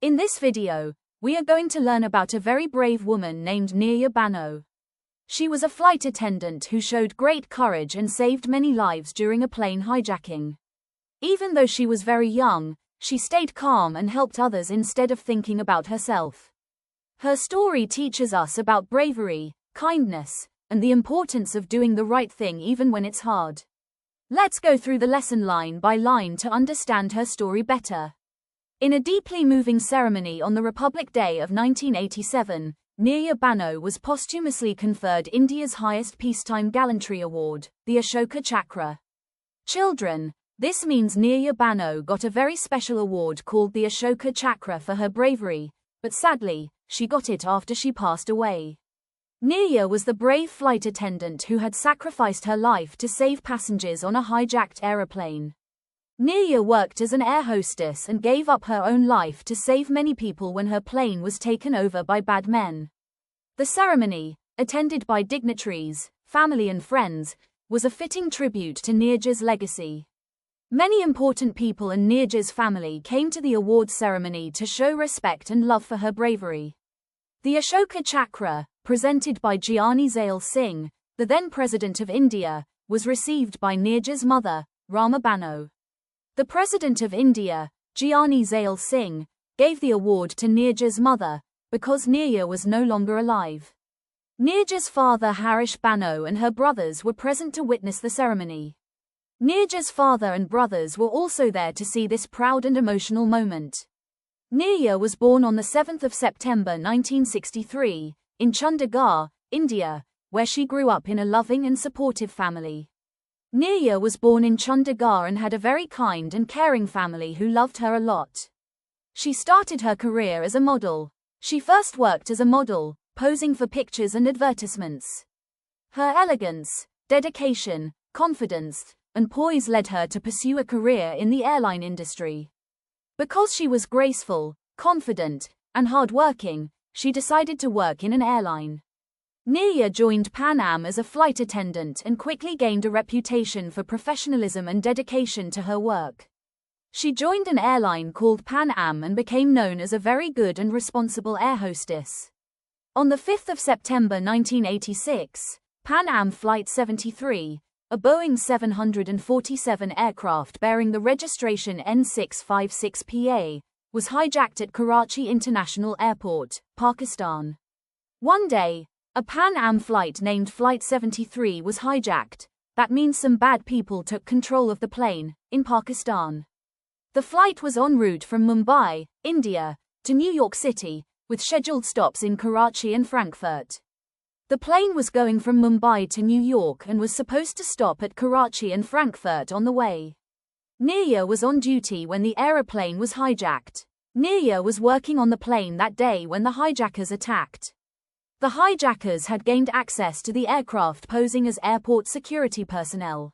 In this video, we are going to learn about a very brave woman named Neerja. She was a flight attendant who showed great courage and saved many lives during a plane hijacking. Even though she was very young, she stayed calm and helped others instead of thinking about herself. Her story teaches us about bravery, kindness, and the importance of doing the right thing even when it's hard. Let's go through the lesson line by line to understand her story better. In a deeply moving ceremony on the Republic Day of 1987, Neerja was posthumously conferred India's highest peacetime gallantry award, the Ashoka Chakra. Children, this means Neerja got a very special award called the Ashoka Chakra for her bravery, but sadly, she got it after she passed away. Neerja was the brave flight attendant who had sacrificed her life to save passengers on a hijacked aeroplane. Neerja worked as an air hostess and gave up her own life to save many people when her plane was taken over by bad men. The ceremony, attended by dignitaries, family and friends, was a fitting tribute to Neerja's legacy. Many important people in Neerja's family came to the awards ceremony to show respect and love for her bravery. The Ashoka Chakra, presented by Giani Zail Singh, the then President of India, was received by Neerja's mother, Rama Bano. The President of India, Giani Zail Singh, gave the award to Neerja's mother, because Neerja was no longer alive. Neerja's father Harish Bano and her brothers were present to witness the ceremony. Neerja's father and brothers were also there to see this proud and emotional moment. Neerja was born on the 7th of September 1963, in Chandigarh, India, where she grew up in a loving and supportive family. Neerja was born in Chandigarh and had a very kind and caring family who loved her a lot. She started her career as a model. She first worked as a model, posing for pictures and advertisements. Her elegance, dedication, confidence, and poise led her to pursue a career in the airline industry. Because she was graceful, confident, and hardworking, she decided to work in an airline. Neerja joined Pan Am as a flight attendant and quickly gained a reputation for professionalism and dedication to her work. She joined an airline called Pan Am and became known as a very good and responsible air hostess. On the 5th of September 1986, Pan Am Flight 73, a Boeing 747 aircraft bearing the registration N656PA, was hijacked at Karachi International Airport, Pakistan. One day, a Pan Am flight named Flight 73 was hijacked. That means some bad people took control of the plane, in Pakistan. The flight was en route from Mumbai, India, to New York City, with scheduled stops in Karachi and Frankfurt. The plane was going from Mumbai to New York and was supposed to stop at Karachi and Frankfurt on the way. Neerja was on duty when the aeroplane was hijacked. Neerja was working on the plane that day when the hijackers attacked. The hijackers had gained access to the aircraft posing as airport security personnel.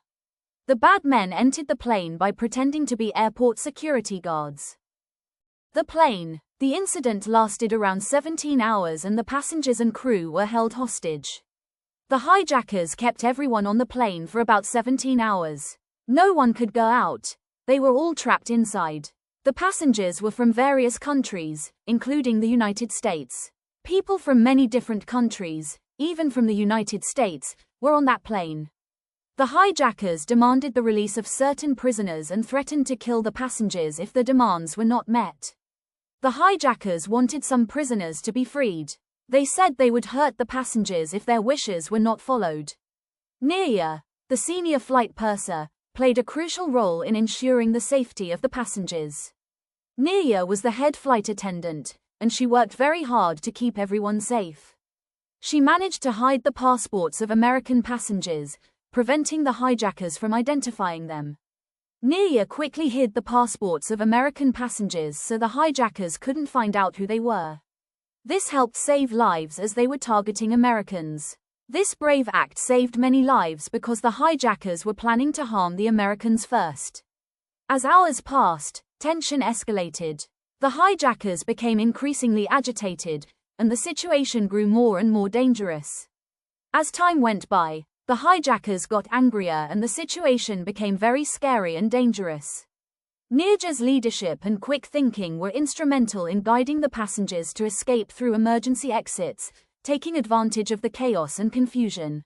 The bad men entered the plane by pretending to be airport security guards. The incident lasted around 17 hours and the passengers and crew were held hostage. The hijackers kept everyone on the plane for about 17 hours. No one could go out. They were all trapped inside. The passengers were from various countries, including the United States. People from many different countries, even from the United States, were on that plane. The hijackers demanded the release of certain prisoners and threatened to kill the passengers if the demands were not met. The hijackers wanted some prisoners to be freed. They said they would hurt the passengers if their wishes were not followed. Neerja, the senior flight purser, played a crucial role in ensuring the safety of the passengers. Neerja was the head flight attendant, and she worked very hard to keep everyone safe. She managed to hide the passports of American passengers, preventing the hijackers from identifying them. Neerja quickly hid the passports of American passengers so the hijackers couldn't find out who they were. This helped save lives as they were targeting Americans. This brave act saved many lives because the hijackers were planning to harm the Americans first. As hours passed, tension escalated. The hijackers became increasingly agitated, and the situation grew more and more dangerous. As time went by, the hijackers got angrier and the situation became very scary and dangerous. Neerja's leadership and quick thinking were instrumental in guiding the passengers to escape through emergency exits, taking advantage of the chaos and confusion.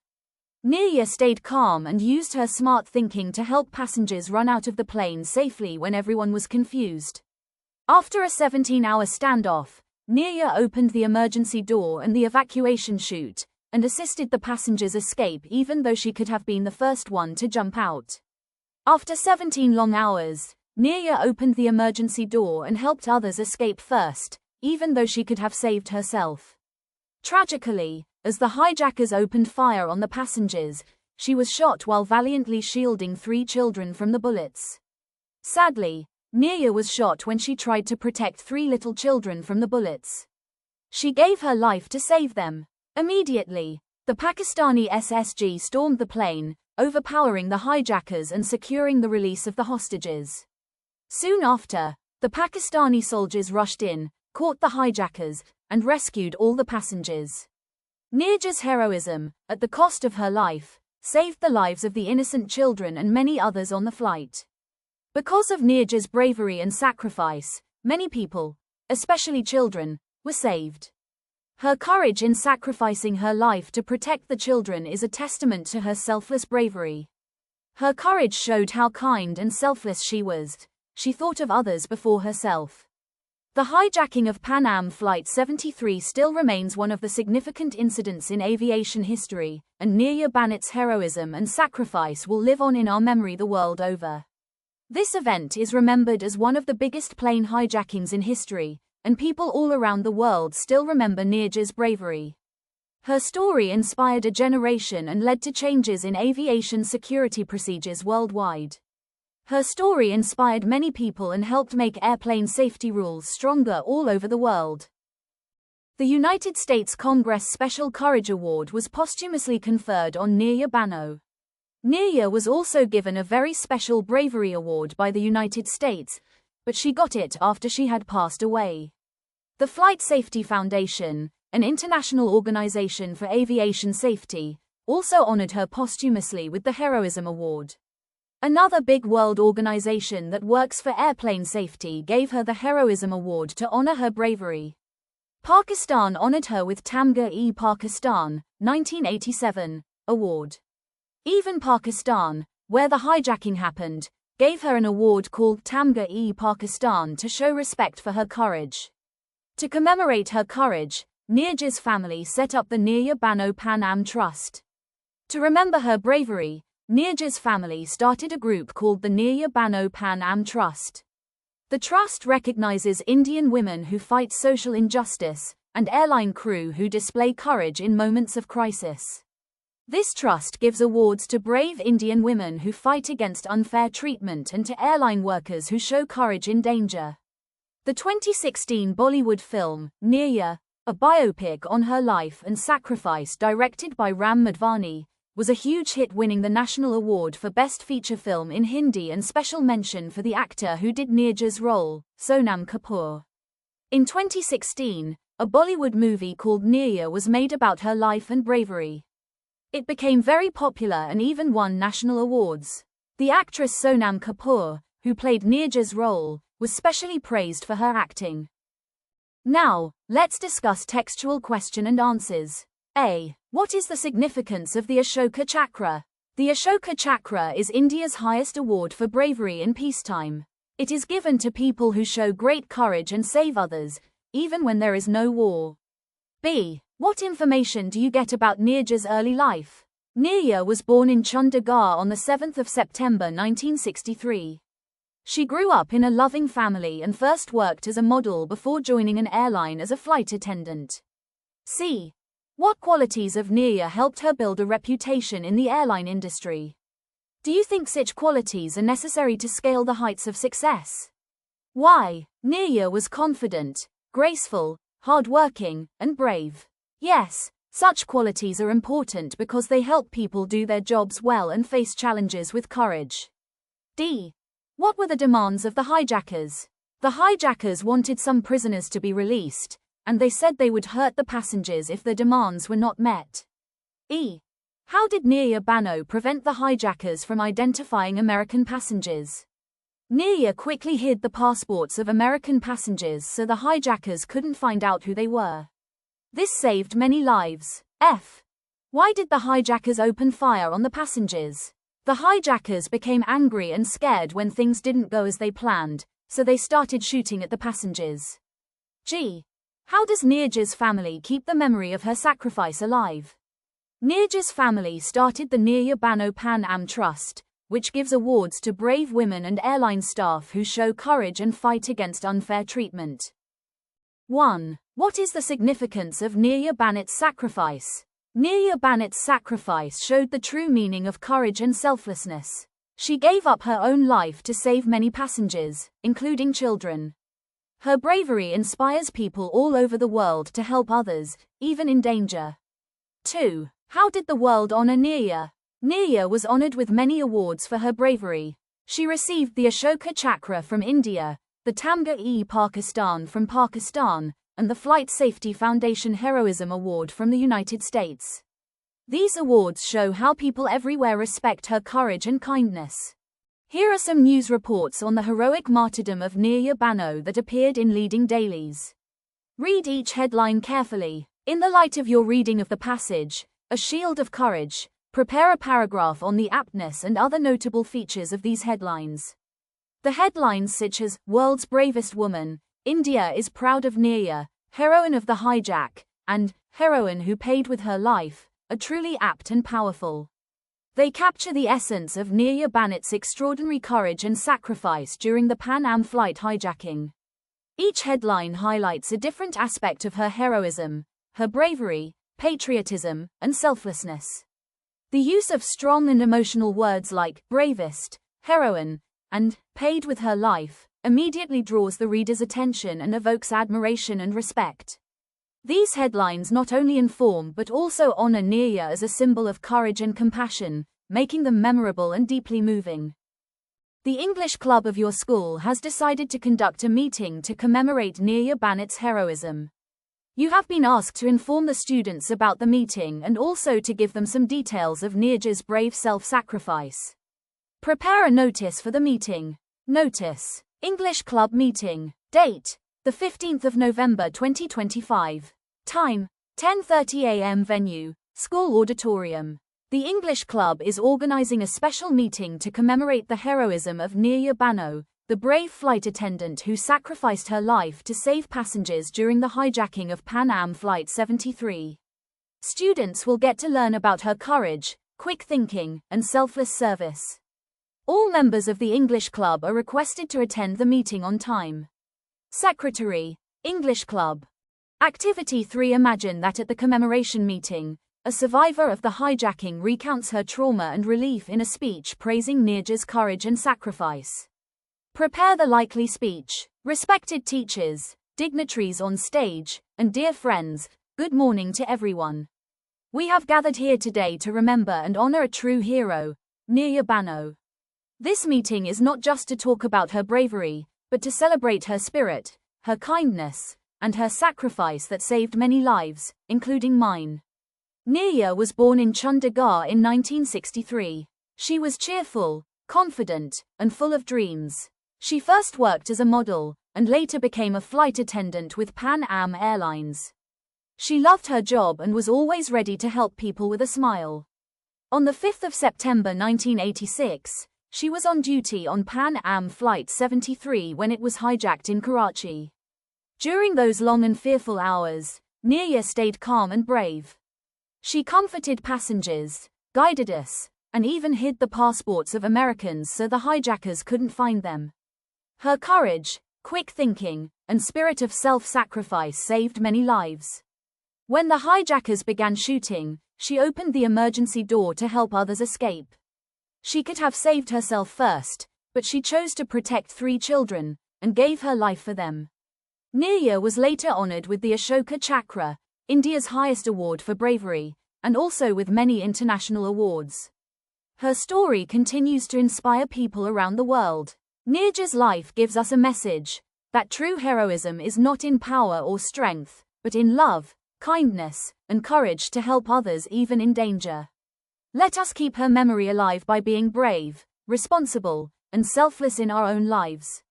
Neerja stayed calm and used her smart thinking to help passengers run out of the plane safely when everyone was confused. After a 17-hour standoff, Neerja opened the emergency door and the evacuation chute, and assisted the passengers escape even though she could have been the first one to jump out. After 17 long hours, Neerja opened the emergency door and helped others escape first, even though she could have saved herself. Tragically, as the hijackers opened fire on the passengers, she was shot while valiantly shielding 3 children from the bullets. Sadly, Neerja was shot when she tried to protect 3 little children from the bullets. She gave her life to save them. Immediately, the Pakistani SSG stormed the plane, overpowering the hijackers and securing the release of the hostages. Soon after, the Pakistani soldiers rushed in, caught the hijackers, and rescued all the passengers. Neerja's heroism, at the cost of her life, saved the lives of the innocent children and many others on the flight. Because of Neerja's bravery and sacrifice, many people, especially children, were saved. Her courage in sacrificing her life to protect the children is a testament to her selfless bravery. Her courage showed how kind and selfless she was. She thought of others before herself. The hijacking of Pan Am Flight 73 still remains one of the significant incidents in aviation history, and Neerja Banat's heroism and sacrifice will live on in our memory the world over. This event is remembered as one of the biggest plane hijackings in history, and people all around the world still remember Neerja's bravery. Her story inspired a generation and led to changes in aviation security procedures worldwide. Her story inspired many people and helped make airplane safety rules stronger all over the world. The United States Congress Special Courage Award was posthumously conferred on Neerja Bano. Neerja was also given a very special bravery award by the United States, but she got it after she had passed away. The Flight Safety Foundation, an international organization for aviation safety, also honored her posthumously with the Heroism Award. Another big world organization that works for airplane safety gave her the Heroism Award to honor her bravery. Pakistan honored her with Tamga-e-Pakistan, 1987, award. Even Pakistan, where the hijacking happened, gave her an award called Tamga-e-Pakistan to show respect for her courage. To commemorate her courage, Neerja's family set up the Neerja Bano Pan Am Trust. To remember her bravery, Neerja's family started a group called the Neerja Bano Pan Am Trust. The trust recognizes Indian women who fight social injustice, and airline crew who display courage in moments of crisis. This trust gives awards to brave Indian women who fight against unfair treatment and to airline workers who show courage in danger. The 2016 Bollywood film, Neerja, a biopic on her life and sacrifice directed by Ram Madhvani, was a huge hit, winning the National Award for Best Feature Film in Hindi and special mention for the actor who did Neerja's role, Sonam Kapoor. In 2016, a Bollywood movie called Neerja was made about her life and bravery. It became very popular and even won national awards. The actress Sonam Kapoor, who played Neerja's role, was specially praised for her acting. Now, let's discuss textual question and answers. A. What is the significance of the Ashoka Chakra? The Ashoka Chakra is India's highest award for bravery in peacetime. It is given to people who show great courage and save others, even when there is no war. B. What information do you get about Neerja's early life? Neerja was born in Chandigarh on the 7th of September 1963. She grew up in a loving family and first worked as a model before joining an airline as a flight attendant. C. What qualities of Neerja helped her build a reputation in the airline industry? Do you think such qualities are necessary to scale the heights of success? Why? Neerja was confident, graceful, hardworking, and brave. Yes, such qualities are important because they help people do their jobs well and face challenges with courage. D. What were the demands of the hijackers? The hijackers wanted some prisoners to be released, and they said they would hurt the passengers if the demands were not met. E. How did Neerja Bano prevent the hijackers from identifying American passengers? Neerja quickly hid the passports of American passengers so the hijackers couldn't find out who they were. This saved many lives. Why did the hijackers open fire on the passengers? The hijackers became angry and scared when things didn't go as they planned, so they started shooting at the passengers. How does Neerja's family keep the memory of her sacrifice alive? Neerja's family started the Neerja Bano Pan Am Trust, which gives awards to brave women and airline staff who show courage and fight against unfair treatment. 1. What is the significance of Neerja Banat's sacrifice? Neerja Banat's sacrifice showed the true meaning of courage and selflessness. She gave up her own life to save many passengers, including children. Her bravery inspires people all over the world to help others, even in danger. 2. How did the world honor Neerja? Neerja was honored with many awards for her bravery. She received the Ashoka Chakra from India, the Tamga-e-Pakistan from Pakistan, and the Flight Safety Foundation Heroism Award from the United States. These awards show how people everywhere respect her courage and kindness. Here are some news reports on the heroic martyrdom of Neerja Bano that appeared in leading dailies. Read each headline carefully. In the light of your reading of the passage, A Shield of Courage, prepare a paragraph on the aptness and other notable features of these headlines. The headlines such as, World's Bravest Woman, India is proud of Neerja, Heroine of the Hijack, and Heroine who paid with her life, are truly apt and powerful. They capture the essence of Neerja Banat's extraordinary courage and sacrifice during the Pan Am flight hijacking. Each headline highlights a different aspect of her heroism, her bravery, patriotism, and selflessness. The use of strong and emotional words like bravest, heroine, and paid with her life immediately draws the reader's attention and evokes admiration and respect. These headlines not only inform but also honor Neerja as a symbol of courage and compassion, making them memorable and deeply moving. The English club of your school has decided to conduct a meeting to commemorate Neerja Banat's heroism. You have been asked to inform the students about the meeting and also to give them some details of Neerja's brave self-sacrifice. Prepare a notice for the meeting. Notice: English Club Meeting. Date: the 15th of November 2025. Time: 10:30 a.m. Venue: School Auditorium. The English Club is organizing a special meeting to commemorate the heroism of Neerja Bano, the brave flight attendant who sacrificed her life to save passengers during the hijacking of Pan Am Flight 73. Students will get to learn about her courage, quick thinking, and selfless service. All members of the English Club are requested to attend the meeting on time. Secretary, English Club. Activity 3. Imagine that at the commemoration meeting, a survivor of the hijacking recounts her trauma and relief in a speech praising Neerja's courage and sacrifice. Prepare the likely speech. Respected teachers, dignitaries on stage, and dear friends, good morning to everyone. We have gathered here today to remember and honor a true hero, Neerja Bano. This meeting is not just to talk about her bravery, but to celebrate her spirit, her kindness, and her sacrifice that saved many lives, including mine. Neerja was born in Chandigarh in 1963. She was cheerful, confident, and full of dreams. She first worked as a model, and later became a flight attendant with Pan Am Airlines. She loved her job and was always ready to help people with a smile. On the 5th of September 1986, she was on duty on Pan Am Flight 73 when it was hijacked in Karachi. During those long and fearful hours, Neerja stayed calm and brave. She comforted passengers, guided us, and even hid the passports of Americans so the hijackers couldn't find them. Her courage, quick thinking, and spirit of self-sacrifice saved many lives. When the hijackers began shooting, she opened the emergency door to help others escape. She could have saved herself first, but she chose to protect 3 children, and gave her life for them. Neerja was later honored with the Ashoka Chakra, India's highest award for bravery, and also with many international awards. Her story continues to inspire people around the world. Neerja's life gives us a message that true heroism is not in power or strength, but in love, kindness, and courage to help others even in danger. Let us keep her memory alive by being brave, responsible, and selfless in our own lives.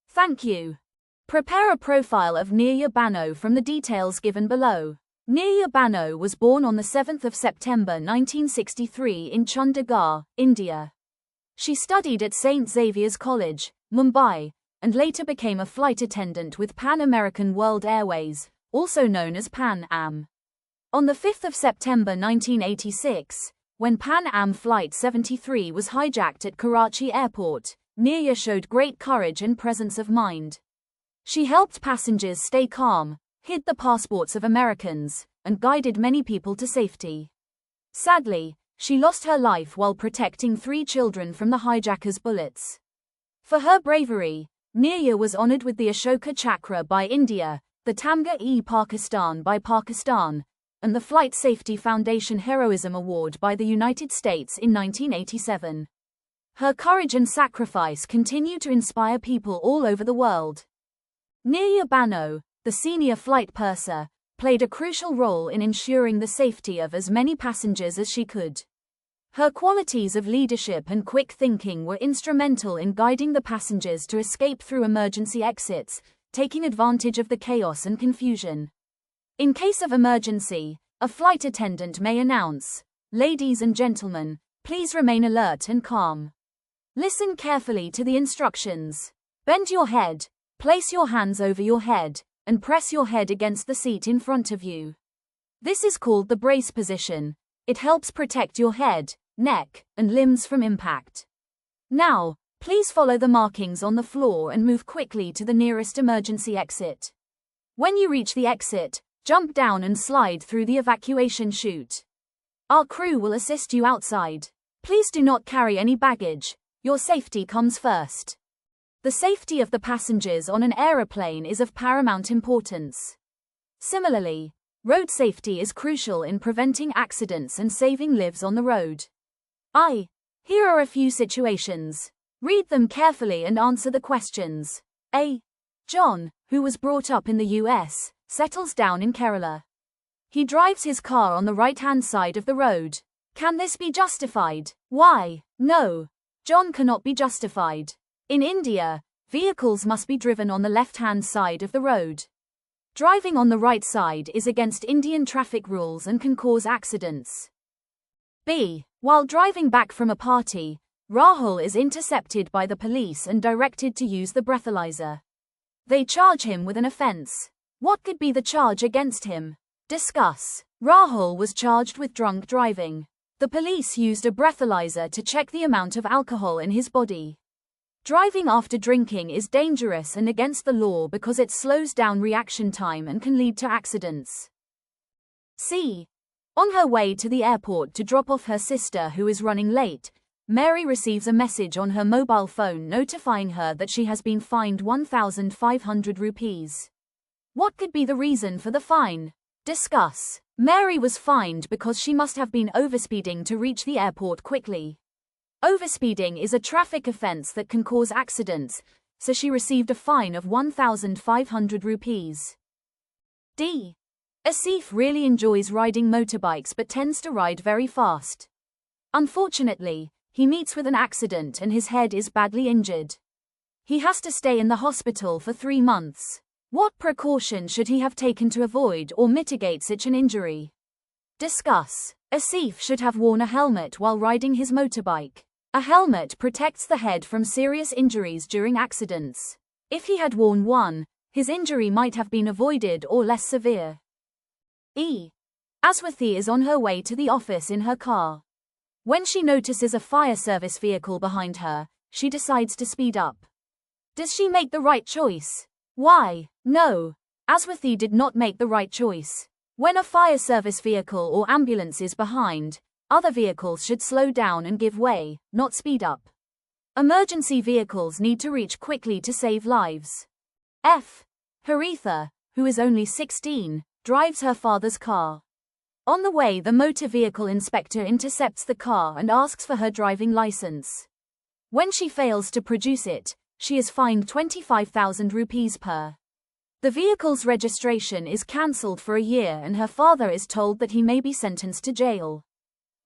Thank you. Prepare a profile of Neerja Bano from the details given below. Neerja Bano was born on the 7th of September 1963 in Chandigarh, India. She studied at St. Xavier's College, Mumbai, and later became a flight attendant with Pan American World Airways, also known as Pan Am. On the 5th of September 1986, when Pan Am Flight 73 was hijacked at Karachi Airport, Neerja showed great courage and presence of mind. She helped passengers stay calm, hid the passports of Americans, and guided many people to safety. Sadly, she lost her life while protecting 3 children from the hijackers' bullets. For her bravery, Neerja was honored with the Ashoka Chakra by India, the Tamga-e-Pakistan by Pakistan, and the Flight Safety Foundation Heroism Award by the United States in 1987. Her courage and sacrifice continue to inspire people all over the world. Neerja Bano, the senior flight purser, played a crucial role in ensuring the safety of as many passengers as she could. Her qualities of leadership and quick thinking were instrumental in guiding the passengers to escape through emergency exits, taking advantage of the chaos and confusion. In case of emergency, a flight attendant may announce, "Ladies and gentlemen, please remain alert and calm. Listen carefully to the instructions. Bend your head, place your hands over your head, and press your head against the seat in front of you." This is called the brace position. It helps protect your head, neck, and limbs from impact. Now, please follow the markings on the floor and move quickly to the nearest emergency exit. When you reach the exit, jump down and slide through the evacuation chute. Our crew will assist you outside. Please do not carry any baggage. Your safety comes first. The safety of the passengers on an aeroplane is of paramount importance. Similarly, road safety is crucial in preventing accidents and saving lives on the road. Here are a few situations. Read them carefully and answer the questions. A. John, who was brought up in the US, settles down in Kerala. He drives his car on the right-hand side of the road. Can this be justified? Why? No. John cannot be justified. In India, vehicles must be driven on the left-hand side of the road. Driving on the right side is against Indian traffic rules and can cause accidents. B. While driving back from a party, Rahul is intercepted by the police and directed to use the breathalyzer. They charge him with an offense. What could be the charge against him? Discuss. Rahul was charged with drunk driving. The police used a breathalyzer to check the amount of alcohol in his body. Driving after drinking is dangerous and against the law because it slows down reaction time and can lead to accidents. C. On her way to the airport to drop off her sister who is running late, Mary receives a message on her mobile phone notifying her that she has been fined 1,500 rupees. What could be the reason for the fine? Discuss. Mary was fined because she must have been overspeeding to reach the airport quickly. Overspeeding is a traffic offence that can cause accidents, so she received a fine of 1,500 rupees. D. Asif really enjoys riding motorbikes but tends to ride very fast. Unfortunately, he meets with an accident and his head is badly injured. He has to stay in the hospital for 3 months. What precaution should he have taken to avoid or mitigate such an injury? Discuss. Asif should have worn a helmet while riding his motorbike. A helmet protects the head from serious injuries during accidents. If he had worn one, his injury might have been avoided or less severe. E. Aswathi is on her way to the office in her car. When she notices a fire service vehicle behind her, she decides to speed up. Does she make the right choice? Why? No. Aswathi did not make the right choice. When a fire service vehicle or ambulance is behind, other vehicles should slow down and give way, not speed up. Emergency vehicles need to reach quickly to save lives. F. Haritha, who is only 16, drives her father's car. On the way, the motor vehicle inspector intercepts the car and asks for her driving license. When she fails to produce it, she is fined 25,000 rupees per. The vehicle's registration is cancelled for a year and her father is told that he may be sentenced to jail.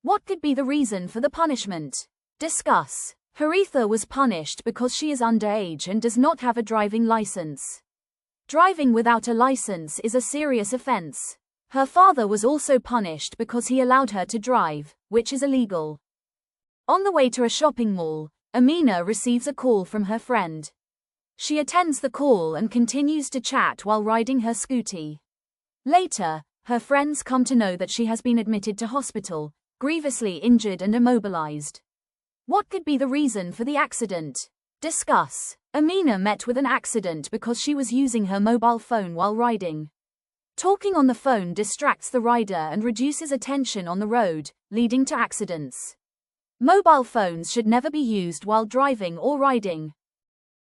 What could be the reason for the punishment? Discuss. Haritha was punished because she is underage and does not have a driving license. Driving without a license is a serious offense. Her father was also punished because he allowed her to drive, which is illegal. On the way to a shopping mall, Amina receives a call from her friend. She attends the call and continues to chat while riding her scooty. Later, her friends come to know that she has been admitted to hospital, grievously injured and immobilized. What could be the reason for the accident? Discuss. Amina met with an accident because she was using her mobile phone while riding. Talking on the phone distracts the rider and reduces attention on the road, leading to accidents. Mobile phones should never be used while driving or riding.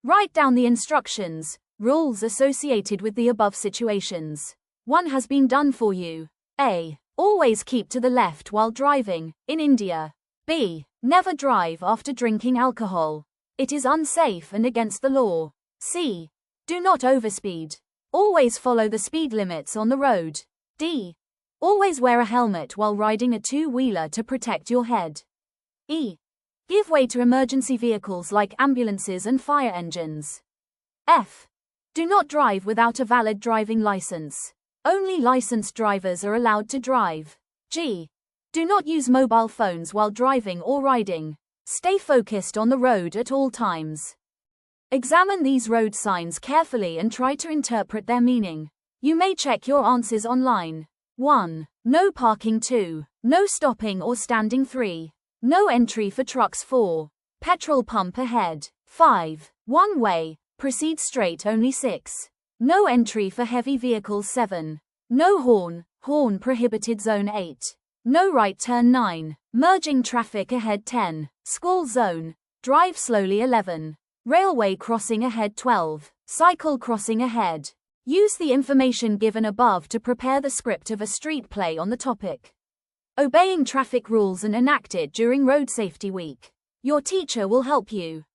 Write down the instructions, rules associated with the above situations. One has been done for you. A. Always keep to the left while driving, in India. B. Never drive after drinking alcohol. It is unsafe and against the law. C. Do not overspeed. Always follow the speed limits on the road. D. Always wear a helmet while riding a two-wheeler to protect your head. E. Give way to emergency vehicles like ambulances and fire engines. F. Do not drive without a valid driving license. Only licensed drivers are allowed to drive. G. Do not use mobile phones while driving or riding. Stay focused on the road at all times. Examine these road signs carefully and try to interpret their meaning. You may check your answers online. 1. No parking. 2. No stopping or standing. 3. No entry for trucks. 4. Petrol pump ahead. 5. One way, proceed straight only. 6. No entry for heavy vehicles. 7. No horn, horn prohibited. Zone 8. No right turn. 9. Merging traffic ahead. 10. School zone, drive slowly. 11. Railway crossing ahead. 12. Cycle crossing ahead. Use the information given above to prepare the script of a street play on the topic. Obeying traffic rules and enact it during Road Safety Week. Your teacher will help you.